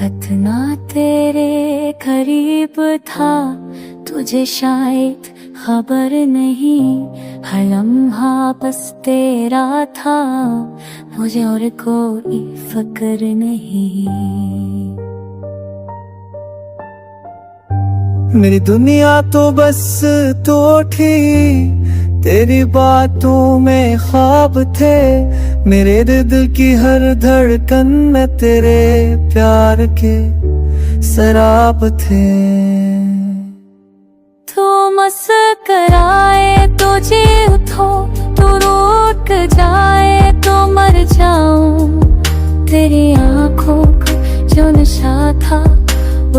कितना तेरे करीब था तुझे शायद खबर नहीं, हर लम्हा बस तेरा था, मुझे और कोई फिक्र नहीं। मेरी दुनिया तो बस तो थी, तेरी बातों में ख्वाब थे, मेरे दिल की हर धड़कन में तेरे प्यार के शराब थे। तू मुस्कुराए तो जी उठो, तू रुक जाए तो मर जाऊं, तेरी आंखों का जो नशा था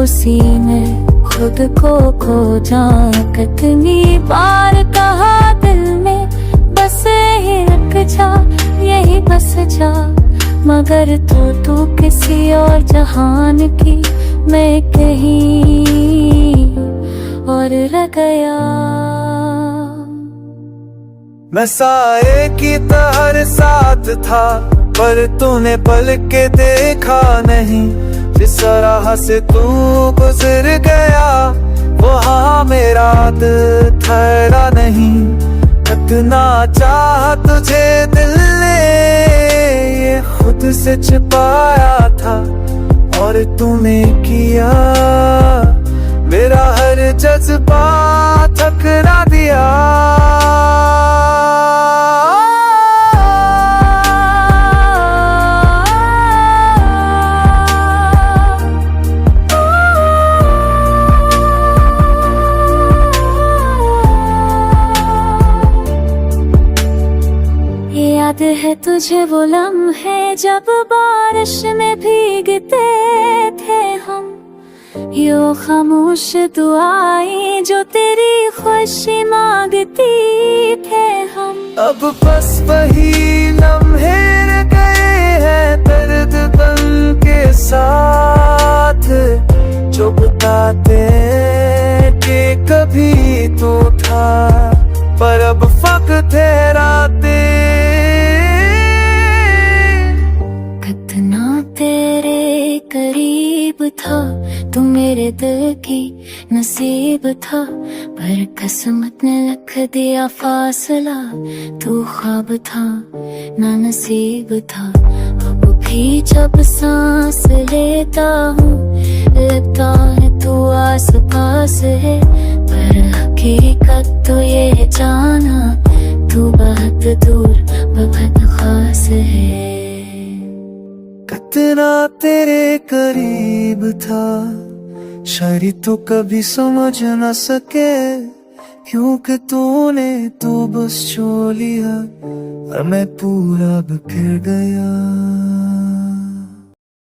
उसी में खुद को खो जाऊं। कितनी बार कहा दिल में बस यही रख जा, यही बस जा, मगर तू किसी और जहान की, मैं कहीं और रह गया। मैं साए की तरह साथ था, पर तूने पल के देखा नहीं, जिस राह से तू गुजर गया वहाँ मेरा दिल ठहरा नहीं। कितना चाहा तुझे दिल ने ये खुद से छिपाया था, और तूने किया मेरा हर जज्बा ठकरा दिया। याद है तुझे वो लम्हे जब बारिश में भीगते थे हम, यो खामोश दुआएं जो तेरी खुशी मांगती थे हम। अब बस वही लम्हे रह गए हैं दर्द बन के साथ, जो बताते कि कभी तो था, पर अब फक्त है रातें। कितना तेरे करीब था, तू मेरे दिल की नसीब था, पर किस्मत ने लिख दिया फासला, तू ख्वाब था ना नसीब था। अब भी जब सांस लेता हूँ लगता है तू आस पास है, पर हकीकत तो ये जाना तू बहुत दूर बहुत खास है। कितना तेरे करीब था, शायद तू कभी समझ न सके, क्योंकि तूने तो बस छो लिया और मैं पूरा बिखर गया।